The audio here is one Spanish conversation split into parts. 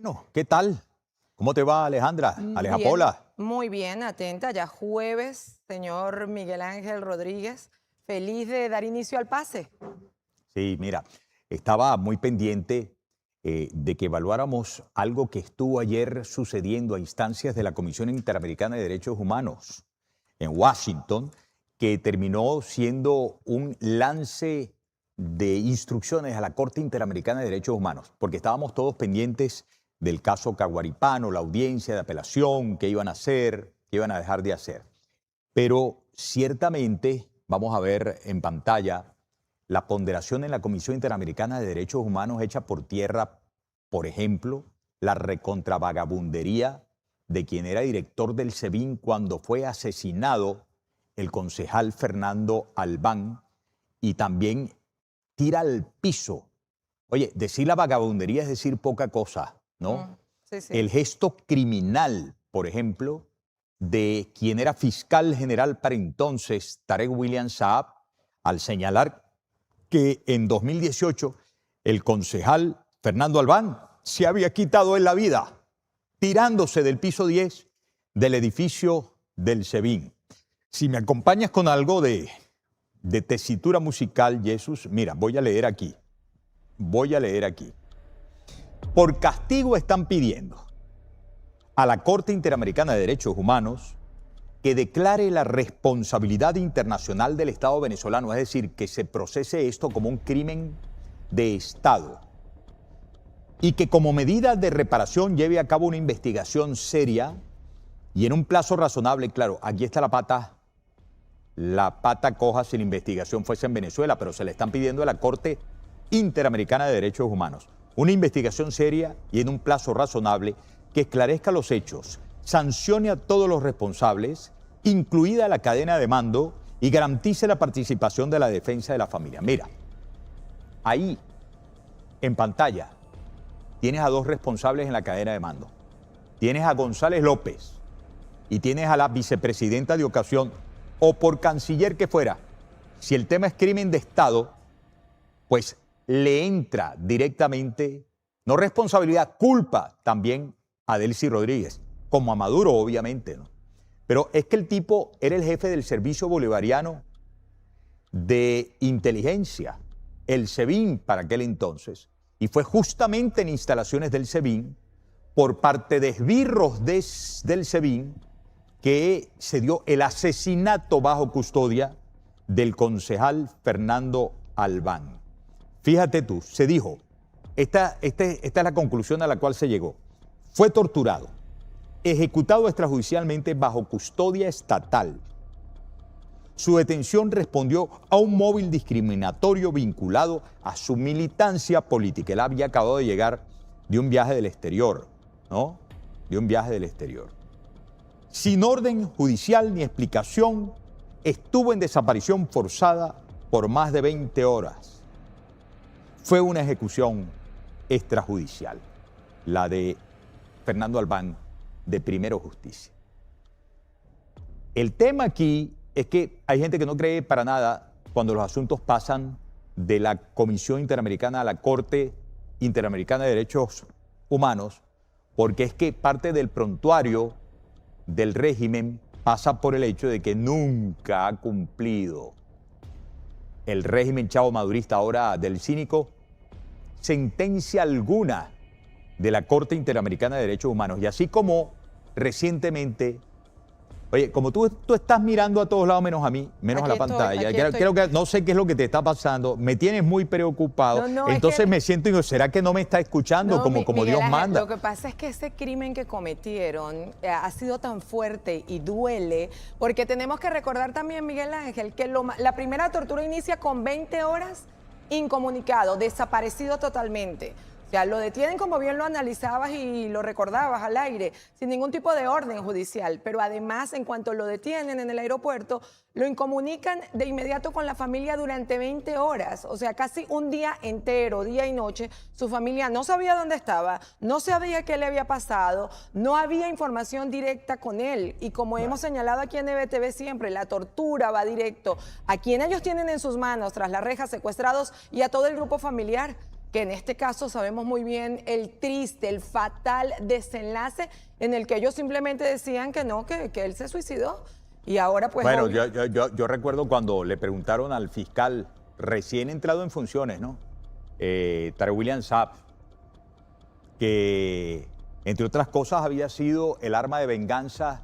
Bueno, ¿qué tal? ¿Cómo te va, Alejandra? Aleja Bien, Pola. muy bien, atenta. Ya jueves, señor Miguel Ángel Rodríguez, feliz de dar inicio al pase. Sí, mira, estaba muy pendiente de que evaluáramos algo que estuvo ayer sucediendo a instancias de la Comisión Interamericana de Derechos Humanos en Washington, que terminó siendo un lance de instrucciones a la Corte Interamericana de Derechos Humanos, porque estábamos todos pendientes del caso Caguaripano, la audiencia de apelación, qué iban a hacer, qué iban a dejar de hacer. Pero ciertamente vamos a ver en pantalla la ponderación en la Comisión Interamericana de Derechos Humanos hecha por tierra, por ejemplo, la recontravagabundería de quien era director del SEBIN cuando fue asesinado el concejal Fernando Albán, y también tira al piso. Oye, decir la vagabundería es decir poca cosa, ¿no? Sí, sí. El gesto criminal, por ejemplo, de quien era fiscal general para entonces, Tarek William Saab, al señalar que en 2018 el concejal Fernando Albán se había quitado él la vida tirándose del piso 10 del edificio del SEBIN. Si me acompañas con algo de tesitura musical, Jesús, mira, voy a leer aquí. Por castigo están pidiendo a la Corte Interamericana de Derechos Humanos que declare la responsabilidad internacional del Estado venezolano, es decir, que se procese esto como un crimen de Estado y que como medida de reparación lleve a cabo una investigación seria y en un plazo razonable. Claro, aquí está la pata coja si la investigación fuese en Venezuela, pero se le están pidiendo a la Corte Interamericana de Derechos Humanos una investigación seria y en un plazo razonable que esclarezca los hechos, sancione a todos los responsables, incluida la cadena de mando, y garantice la participación de la defensa de la familia. Mira, ahí en pantalla tienes a dos responsables en la cadena de mando. Tienes a González López y tienes a la vicepresidenta de ocasión, o por canciller que fuera. Si el tema es crimen de Estado, pues le entra directamente, no responsabilidad, culpa también a Delcy Rodríguez, como a Maduro, obviamente, ¿no? Pero es que el tipo era el jefe del Servicio Bolivariano de Inteligencia, el SEBIN para aquel entonces, y fue justamente en instalaciones del SEBIN, por parte de esbirros del SEBIN, que se dio el asesinato bajo custodia del concejal Fernando Albán. Fíjate tú, se dijo, esta es la conclusión a la cual se llegó: fue torturado, ejecutado extrajudicialmente bajo custodia estatal. Su detención respondió a un móvil discriminatorio vinculado a su militancia política. Él había acabado de llegar de un viaje del exterior, ¿no? De un viaje del exterior. Sin orden judicial ni explicación, estuvo en desaparición forzada por más de 20 horas. Fue una ejecución extrajudicial, la de Fernando Albán, de Primero Justicia. El tema aquí es que hay gente que no cree para nada cuando los asuntos pasan de la Comisión Interamericana a la Corte Interamericana de Derechos Humanos, porque es que parte del prontuario del régimen pasa por el hecho de que nunca ha cumplido el régimen chavo madurista, ahora del cínico, sentencia alguna de la Corte Interamericana de Derechos Humanos. Y así como recientemente, oye, como tú estás mirando a todos lados menos a mí, menos a la pantalla, creo que no sé qué es lo que te está pasando, me tienes muy preocupado, entonces me siento y digo, ¿será que no me está escuchando como Dios manda? Lo que pasa es que ese crimen que cometieron ha sido tan fuerte y duele, porque tenemos que recordar también, Miguel Ángel, que la primera tortura inicia con 20 horas incomunicado, desaparecido totalmente. O sea, lo detienen, como bien lo analizabas y lo recordabas al aire, sin ningún tipo de orden judicial. Pero además, en cuanto lo detienen en el aeropuerto, lo incomunican de inmediato con la familia durante 20 horas. O sea, casi un día entero, día y noche. Su familia no sabía dónde estaba, no sabía qué le había pasado, no había información directa con él. Y como hemos señalado aquí en NBTV siempre, la tortura va directo a quien ellos tienen en sus manos, tras las rejas, secuestrados, y a todo el grupo familiar. que en este caso sabemos muy bien el triste, el fatal desenlace en el que ellos simplemente decían que no, que él se suicidó. Y ahora pues... Bueno, yo recuerdo cuando le preguntaron al fiscal recién entrado en funciones, ¿no? Tarek William Saab, que entre otras cosas había sido el arma de venganza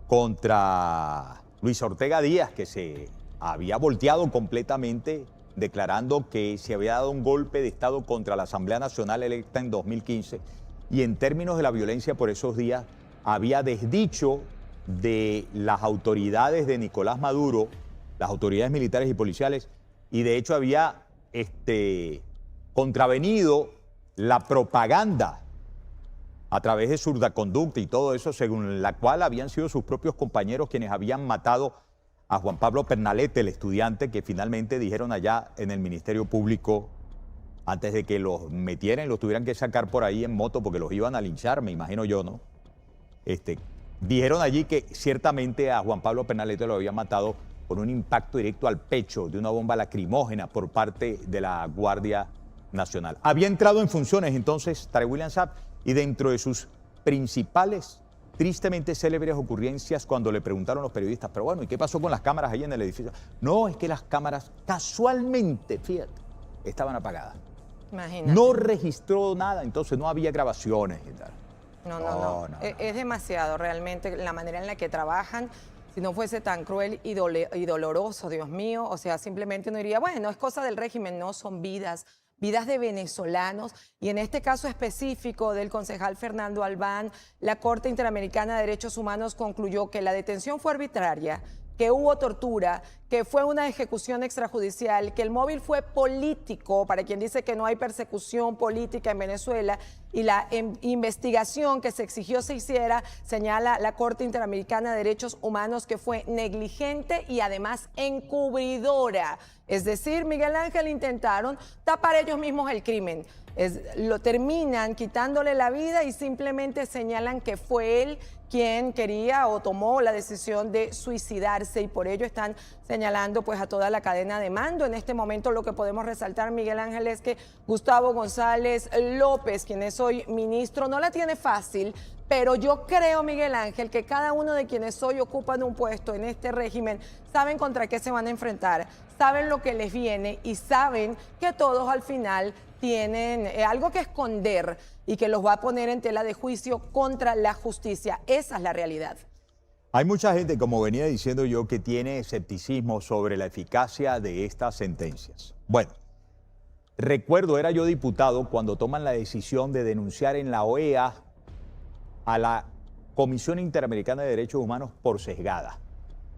contra Luis Ortega Díaz, que se había volteado completamente declarando que se había dado un golpe de Estado contra la Asamblea Nacional electa en 2015 y en términos de la violencia por esos días había desdicho de las autoridades de Nicolás Maduro, las autoridades militares y policiales, y de hecho había contravenido la propaganda a través de Surdaconducta y todo eso, según la cual habían sido sus propios compañeros quienes habían matado a Juan Pablo Pernalete, el estudiante que finalmente dijeron allá en el Ministerio Público, antes de que los metieran y los tuvieran que sacar por ahí en moto porque los iban a linchar, me imagino yo, ¿no? Dijeron allí que ciertamente a Juan Pablo Pernalete lo habían matado por un impacto directo al pecho de una bomba lacrimógena por parte de la Guardia Nacional. Había entrado en funciones entonces Tarek William Saab y dentro de sus principales, tristemente célebres ocurrencias cuando le preguntaron los periodistas, pero bueno, ¿y qué pasó con las cámaras ahí en el edificio? No, es que las cámaras casualmente, fíjate, estaban apagadas. Imagínate. No registró nada, entonces no había grabaciones y tal. No. Es demasiado realmente la manera en la que trabajan. Si no fuese tan cruel y doloroso, Dios mío, o sea, simplemente uno diría, bueno, es cosa del régimen, no, son vidas de venezolanos, y en este caso específico del concejal Fernando Albán, la Corte Interamericana de Derechos Humanos concluyó que la detención fue arbitraria, que hubo tortura, que fue una ejecución extrajudicial, que el móvil fue político, para quien dice que no hay persecución política en Venezuela, y la investigación que se exigió se hiciera, señala la Corte Interamericana de Derechos Humanos, que fue negligente y además encubridora. Es decir, Miguel Ángel, intentaron tapar ellos mismos el crimen. Lo terminan quitándole la vida y simplemente señalan que fue él quien quería o tomó la decisión de suicidarse, y por ello están señalando pues a toda la cadena de mando. En este momento lo que podemos resaltar, Miguel Ángel, es que Gustavo González López, quien es hoy ministro, no la tiene fácil, pero yo creo, Miguel Ángel, que cada uno de quienes hoy ocupan un puesto en este régimen saben contra qué se van a enfrentar, saben lo que les viene y saben que todos al final tienen algo que esconder y que los va a poner en tela de juicio contra la justicia. Esa es la realidad. Hay mucha gente, como venía diciendo yo, que tiene escepticismo sobre la eficacia de estas sentencias. Bueno, recuerdo, era yo diputado cuando toman la decisión de denunciar en la OEA a la Comisión Interamericana de Derechos Humanos por sesgada,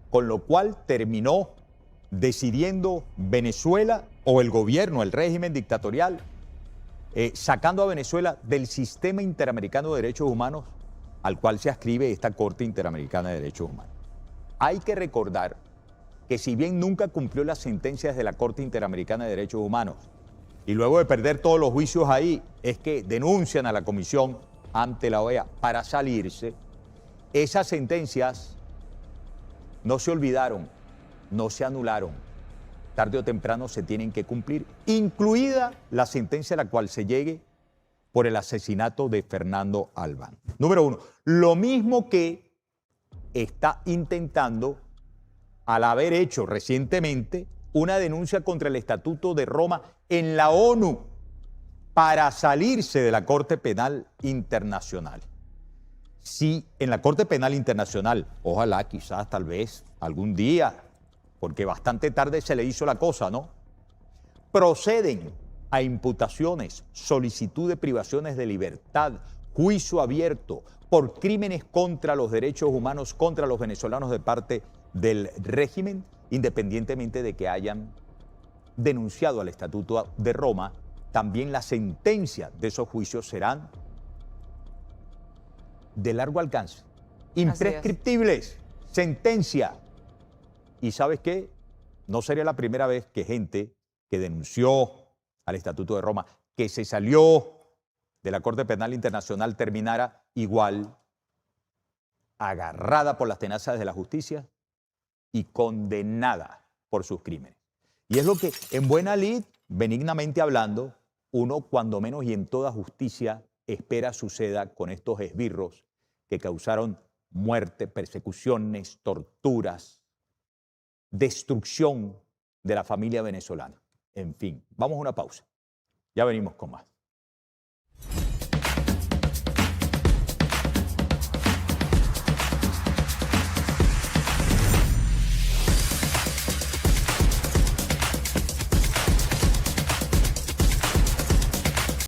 con lo cual terminó decidiendo Venezuela o el gobierno, el régimen dictatorial, sacando a Venezuela del sistema interamericano de derechos humanos al cual se adscribe esta Corte Interamericana de Derechos Humanos. Hay que recordar que si bien nunca cumplió las sentencias de la Corte Interamericana de Derechos Humanos y luego de perder todos los juicios ahí, es que denuncian a la Comisión ante la OEA para salirse, esas sentencias no se olvidaron, no se anularon. Tarde o temprano se tienen que cumplir, incluida la sentencia a la cual se llegue por el asesinato de Fernando Albán. Número uno, lo mismo que está intentando, al haber hecho recientemente una denuncia contra el Estatuto de Roma en la ONU para salirse de la Corte Penal Internacional. Si en la Corte Penal Internacional, ojalá, quizás, tal vez, algún día, porque bastante tarde se le hizo la cosa, ¿no?, proceden a imputaciones, solicitud de privaciones de libertad, juicio abierto por crímenes contra los derechos humanos, contra los venezolanos de parte del régimen, independientemente de que hayan denunciado al Estatuto de Roma, también las sentencias de esos juicios serán de largo alcance, imprescriptibles, sentencia. ¿Y sabes qué? No sería la primera vez que gente que denunció al Estatuto de Roma, que se salió de la Corte Penal Internacional, terminara igual, agarrada por las tenazas de la justicia y condenada por sus crímenes. Y es lo que, en buena lid, benignamente hablando, uno cuando menos y en toda justicia espera suceda con estos esbirros que causaron muerte, persecuciones, torturas, destrucción de la familia venezolana. En fin, vamos a una pausa. Ya venimos con más.